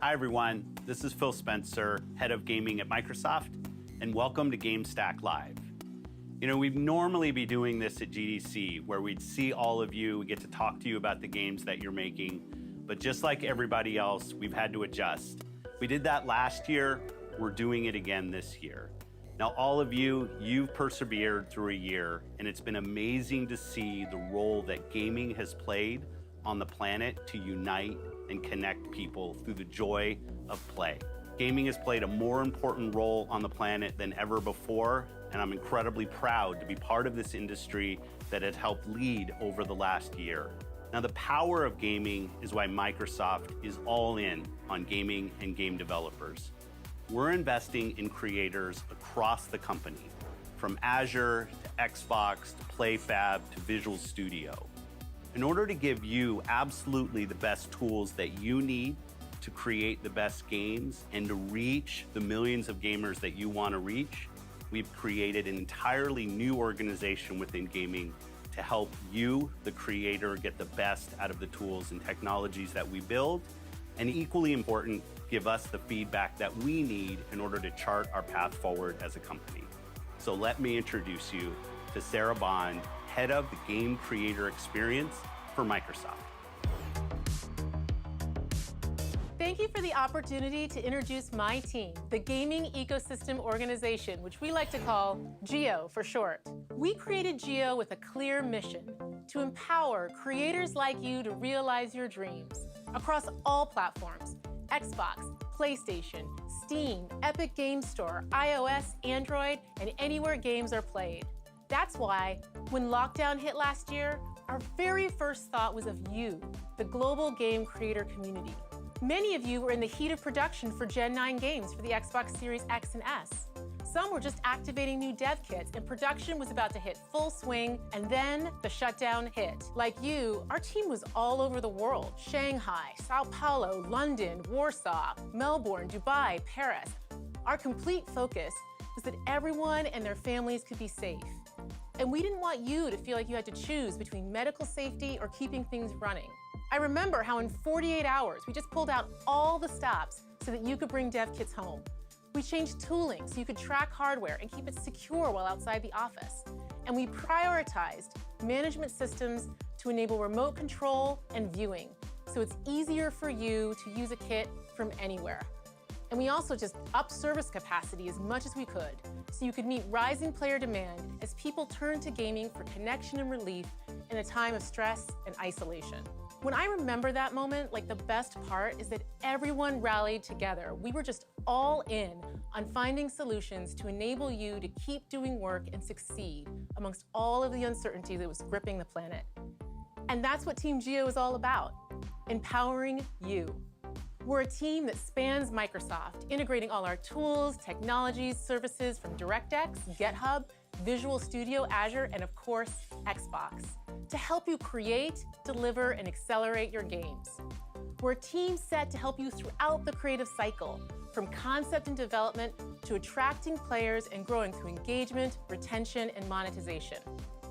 Hi everyone, this is Phil Spencer, Head of Gaming at Microsoft, and welcome to GameStack Live. You know, we'd normally be doing this at GDC, where we'd see all of you, we get to talk to you about the games that you're making, but just like everybody else, we've had to adjust. We did that last year, we're doing it again this year. Now, all of you, you've persevered through a year, and it's been amazing to see the role that gaming has played on the planet to unite and connect people through the joy of play. Gaming has played a more important role on the planet than ever before, and I'm incredibly proud to be part of this industry that has helped lead over the last year. Now, the power of gaming is why Microsoft is all in on gaming and game developers. We're investing in creators across the company, from Azure to Xbox to PlayFab to Visual Studio. In order to give you absolutely the best tools that you need to create the best games and to reach the millions of gamers that you want to reach, we've created an entirely new organization within gaming to help you, the creator, get the best out of the tools and technologies that we build, and equally important, give us the feedback that we need in order to chart our path forward as a company. So let me introduce you to Sarah Bond, Head of the Game Creator Experience for Microsoft. Thank you for the opportunity to introduce my team, the Gaming Ecosystem Organization, which we like to call GEO for short. We created GEO with a clear mission: to empower creators like you to realize your dreams across all platforms: Xbox, PlayStation, Steam, Epic Games Store, iOS, Android, and anywhere games are played. That's why, when lockdown hit last year, our very first thought was of you, the global game creator community. Many of you were in the heat of production for Gen 9 games for the Xbox Series X and S. Some were just activating new dev kits, and production was about to hit full swing, and then the shutdown hit. Like you, our team was all over the world: Shanghai, Sao Paulo, London, Warsaw, Melbourne, Dubai, Paris. Our complete focus was that everyone and their families could be safe. And we didn't want you to feel like you had to choose between medical safety or keeping things running. I remember how in 48 hours, we just pulled out all the stops so that you could bring dev kits home. We changed tooling so you could track hardware and keep it secure while outside the office. And we prioritized management systems to enable remote control and viewing, so it's easier for you to use a kit from anywhere. And we also just upped service capacity as much as we could, so you could meet rising player demand as people turn to gaming for connection and relief in a time of stress and isolation. When I remember that moment, like, the best part is that everyone rallied together. We were just all in on finding solutions to enable you to keep doing work and succeed amongst all of the uncertainty that was gripping the planet. And that's what Team GEO is all about: empowering you. We're a team that spans Microsoft, integrating all our tools, technologies, services from DirectX, GitHub, Visual Studio, Azure, and of course, Xbox, to help you create, deliver, and accelerate your games. We're a team set to help you throughout the creative cycle, from concept and development to attracting players and growing through engagement, retention, and monetization.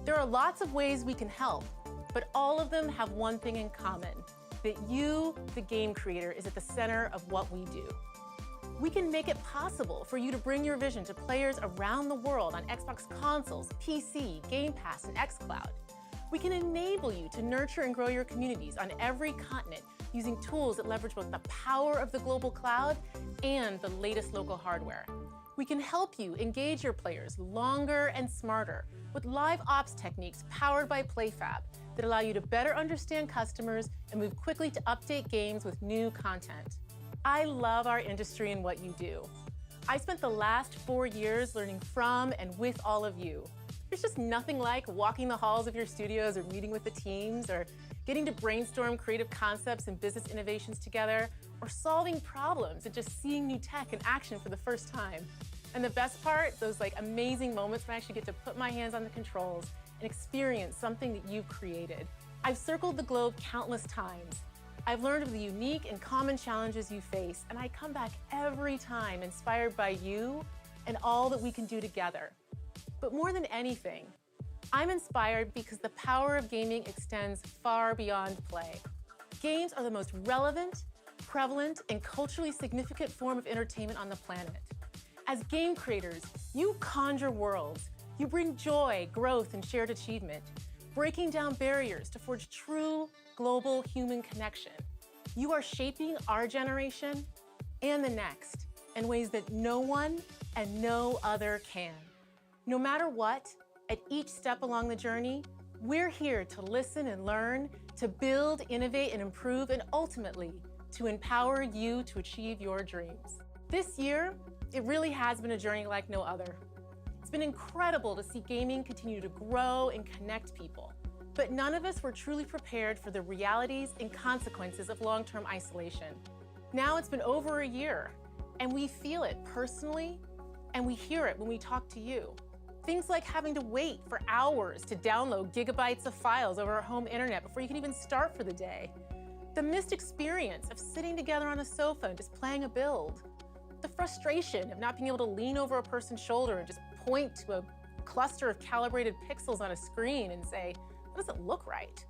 There are lots of ways we can help, but all of them have one thing in common: that you, the game creator, is at the center of what we do. We can make it possible for you to bring your vision to players around the world on Xbox consoles, PC, Game Pass, and xCloud. We can enable you to nurture and grow your communities on every continent using tools that leverage both the power of the global cloud and the latest local hardware. We can help you engage your players longer and smarter with live ops techniques powered by PlayFab that allow you to better understand customers and move quickly to update games with new content. I love our industry and what you do. I spent the last 4 years learning from and with all of you. There's just nothing like walking the halls of your studios or meeting with the teams or getting to brainstorm creative concepts and business innovations together, or solving problems and just seeing new tech in action for the first time. And the best part, those amazing moments when I actually get to put my hands on the controls and experience something that you've created. I've circled the globe countless times. I've learned of the unique and common challenges you face, and I come back every time inspired by you and all that we can do together. But more than anything, I'm inspired because the power of gaming extends far beyond play. Games are the most relevant, prevalent and culturally significant form of entertainment on the planet. As game creators, you conjure worlds. You bring joy, growth, and shared achievement, breaking down barriers to forge true global human connection. You are shaping our generation and the next in ways that no one and no other can. No matter what, at each step along the journey, we're here to listen and learn, to build, innovate, and improve, and ultimately, to empower you to achieve your dreams. This year, it really has been a journey like no other. It's been incredible to see gaming continue to grow and connect people. But none of us were truly prepared for the realities and consequences of long-term isolation. Now it's been over a year, and we feel it personally, and we hear it when we talk to you. Things like having to wait for hours to download gigabytes of files over our home internet before you can even start for the day. The missed experience of sitting together on a sofa and just playing a build. The frustration of not being able to lean over a person's shoulder and just point to a cluster of calibrated pixels on a screen and say, that doesn't look right.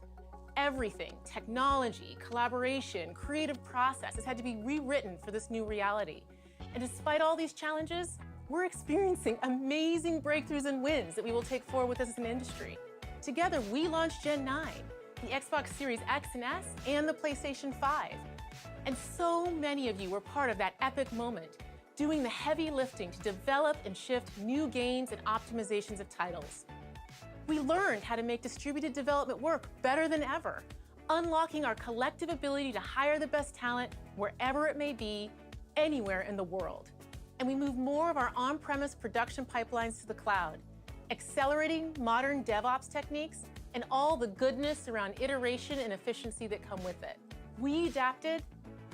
Everything, technology, collaboration, creative process has had to be rewritten for this new reality. And despite all these challenges, we're experiencing amazing breakthroughs and wins that we will take forward with us as an industry. Together, we launched Gen 9, the Xbox Series X and S, and the PlayStation 5. And so many of you were part of that epic moment, doing the heavy lifting to develop and shift new games and optimizations of titles. We learned how to make distributed development work better than ever, unlocking our collective ability to hire the best talent wherever it may be, anywhere in the world. And we moved more of our on-premise production pipelines to the cloud, accelerating modern DevOps techniques and all the goodness around iteration and efficiency that come with it. We adapted,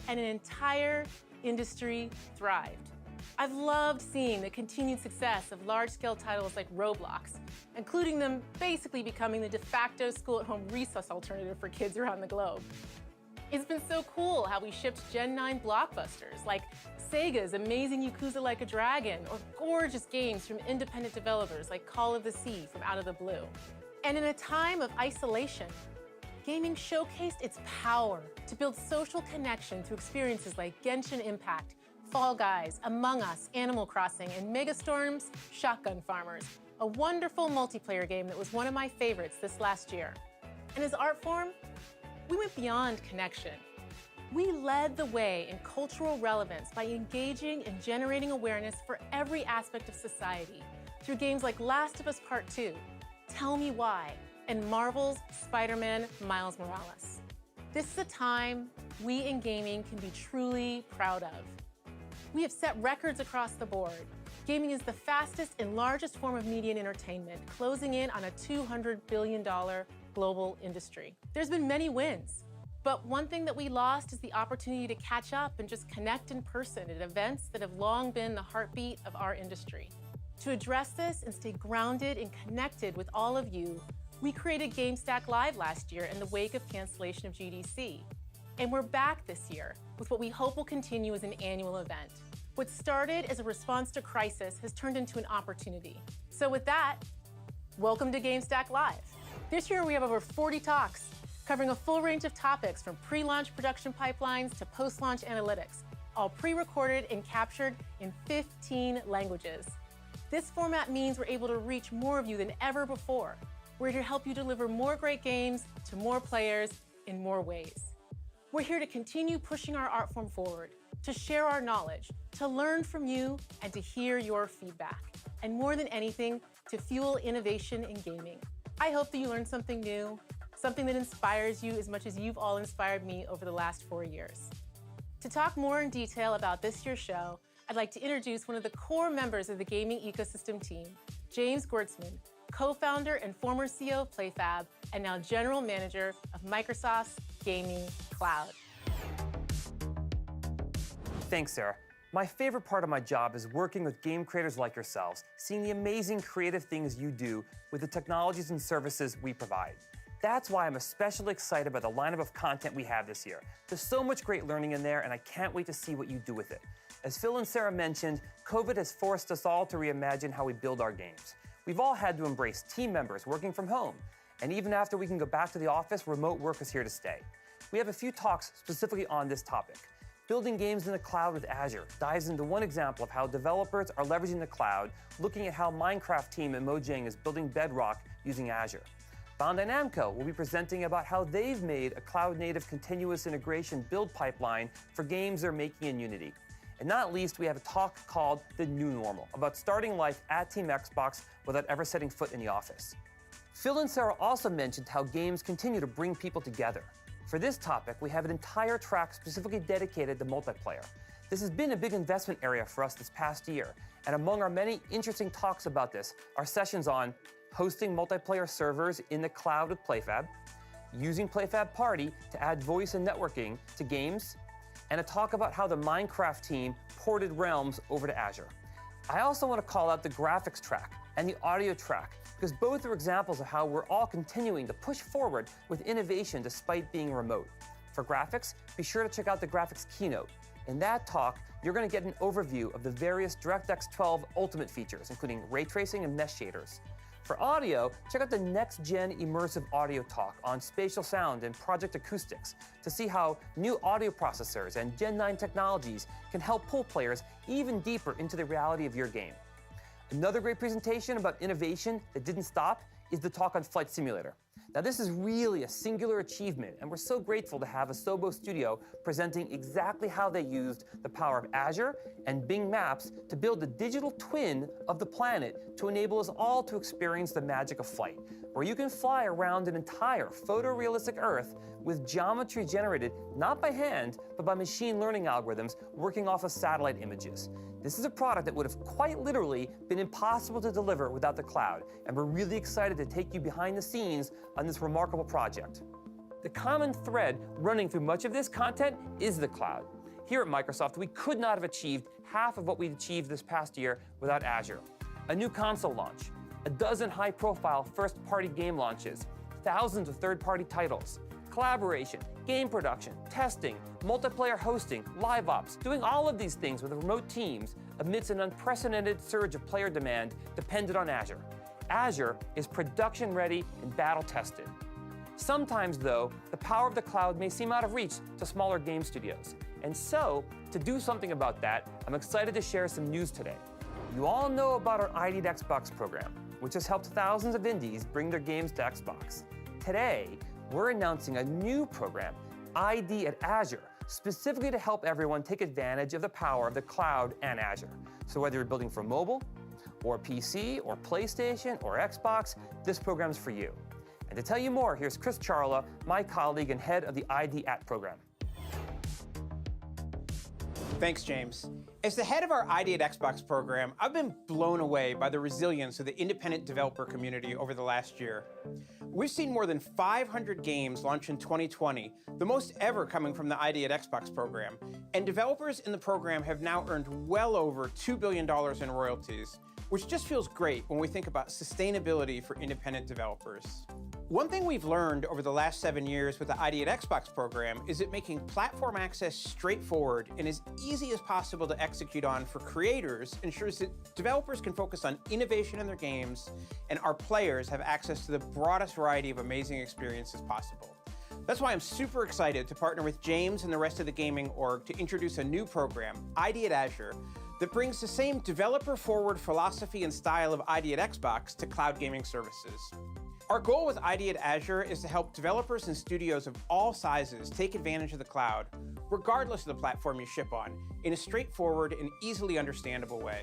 and an entire industry thrived. I've loved seeing the continued success of large-scale titles like Roblox, including them basically becoming the de facto school-at-home recess alternative for kids around the globe. It's been so cool how we shipped Gen 9 blockbusters like Sega's amazing Yakuza Like a Dragon, or gorgeous games from independent developers like Call of the Sea from Out of the Blue. And in a time of isolation, gaming showcased its power to build social connection through experiences like Genshin Impact, Fall Guys, Among Us, Animal Crossing, and Megastorm's Shotgun Farmers, a wonderful multiplayer game that was one of my favorites this last year. And as art form, we went beyond connection. We led the way in cultural relevance by engaging and generating awareness for every aspect of society through games like Last of Us Part 2, Tell Me Why, and Marvel's Spider-Man Miles Morales. This is a time we in gaming can be truly proud of. We have set records across the board. Gaming is the fastest and largest form of media and entertainment, closing in on a $200 billion global industry. There's been many wins, but one thing that we lost is the opportunity to catch up and just connect in person at events that have long been the heartbeat of our industry. To address this and stay grounded and connected with all of you, we created GameStack Live last year in the wake of cancellation of GDC. And we're back this year with what we hope will continue as an annual event. What started as a response to crisis has turned into an opportunity. So with that, welcome to GameStack Live. This year we have over 40 talks covering a full range of topics from pre-launch production pipelines to post-launch analytics, all pre-recorded and captured in 15 languages. This format means we're able to reach more of you than ever before. We're here to help you deliver more great games to more players in more ways. We're here to continue pushing our art form forward, to share our knowledge, to learn from you, and to hear your feedback. And more than anything, to fuel innovation in gaming. I hope that you learned something new, something that inspires you as much as you've all inspired me over the last 4 years. To talk more in detail about this year's show, I'd like to introduce one of the core members of the gaming ecosystem team, James Gwertzman, co-founder and former CEO of PlayFab, and now general manager of Microsoft's Gaming Cloud. Thanks, Sarah. My favorite part of my job is working with game creators like yourselves, seeing the amazing creative things you do with the technologies and services we provide. That's why I'm especially excited about the lineup of content we have this year. There's so much great learning in there, and I can't wait to see what you do with it. As Phil and Sarah mentioned, COVID has forced us all to reimagine how we build our games. We've all had to embrace team members working from home. And even after we can go back to the office, remote work is here to stay. We have a few talks specifically on this topic. Building Games in the Cloud with Azure dives into one example of how developers are leveraging the cloud, looking at how Minecraft team at Mojang is building Bedrock using Azure. Bandai Namco will be presenting about how they've made a cloud-native continuous integration build pipeline for games they're making in Unity. And not least, we have a talk called The New Normal, about starting life at Team Xbox without ever setting foot in the office. Phil and Sarah also mentioned how games continue to bring people together. For this topic, we have an entire track specifically dedicated to multiplayer. This has been a big investment area for us this past year, and among our many interesting talks about this are sessions on hosting multiplayer servers in the cloud with PlayFab, using PlayFab Party to add voice and networking to games, and a talk about how the Minecraft team ported Realms over to Azure. I also want to call out the graphics track and the audio track, because both are examples of how we're all continuing to push forward with innovation despite being remote. For graphics, be sure to check out the graphics keynote. In that talk, you're going to get an overview of the various DirectX 12 Ultimate features, including ray tracing and mesh shaders. For audio, check out the next-gen immersive audio talk on spatial sound and project acoustics to see how new audio processors and Gen 9 technologies can help pull players even deeper into the reality of your game. Another great presentation about innovation that didn't stop is the talk on Flight Simulator. Now, this is really a singular achievement, and we're so grateful to have Asobo Studio presenting exactly how they used the power of Azure and Bing Maps to build a digital twin of the planet to enable us all to experience the magic of flight, where you can fly around an entire photorealistic Earth with geometry generated not by hand, but by machine learning algorithms working off of satellite images. This is a product that would have quite literally been impossible to deliver without the cloud, and we're really excited to take you behind the scenes on this remarkable project. The common thread running through much of this content is the cloud. Here at Microsoft, we could not have achieved half of what we achieved this past year without Azure. A new console launch, a dozen high-profile first-party game launches, thousands of third-party titles, collaboration, game production, testing, multiplayer hosting, live ops, doing all of these things with remote teams amidst an unprecedented surge of player demand dependent on Azure. Azure is production ready and battle tested. Sometimes, though, the power of the cloud may seem out of reach to smaller game studios. And so, to do something about that, I'm excited to share some news today. You all know about our ID at Xbox program, which has helped thousands of indies bring their games to Xbox. Today, we're announcing a new program, ID at Azure, specifically to help everyone take advantage of the power of the cloud and Azure. So whether you're building for mobile, or PC, or PlayStation, or Xbox, this program's for you. And to tell you more, here's Chris Charla, my colleague and head of the ID at program. Thanks, James. As the head of our ID at Xbox program, I've been blown away by the resilience of the independent developer community over the last year. We've seen more than 500 games launch in 2020, the most ever coming from the ID at Xbox program, and developers in the program have now earned well over $2 billion in royalties, which just feels great when we think about sustainability for independent developers. One thing we've learned over the last 7 years with the ID at Xbox program is that making platform access straightforward and as easy as possible to execute on for creators ensures that developers can focus on innovation in their games and our players have access to the broadest variety of amazing experiences possible. That's why I'm super excited to partner with James and the rest of the gaming org to introduce a new program, ID at Azure, that brings the same developer-forward philosophy and style of ID at Xbox to cloud gaming services. Our goal with ID at Azure is to help developers and studios of all sizes take advantage of the cloud, regardless of the platform you ship on, in a straightforward and easily understandable way.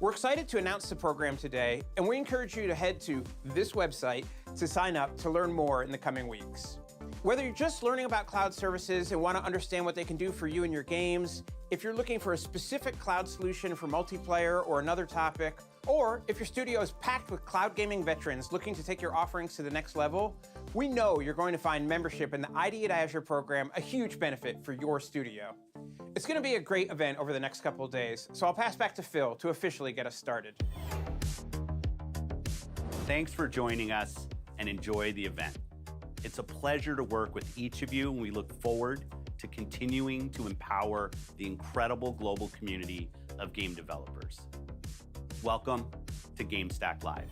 We're excited to announce the program today, and we encourage you to head to this website to sign up to learn more in the coming weeks. Whether you're just learning about cloud services and want to understand what they can do for you and your games, if you're looking for a specific cloud solution for multiplayer or another topic, or if your studio is packed with cloud gaming veterans looking to take your offerings to the next level, we know you're going to find membership in the ID at Azure program a huge benefit for your studio. It's going to be a great event over the next couple of days, so I'll pass back to Phil to officially get us started. Thanks for joining us and enjoy the event. It's a pleasure to work with each of you, and we look forward to continuing to empower the incredible global community of game developers. Welcome to GameStack Live.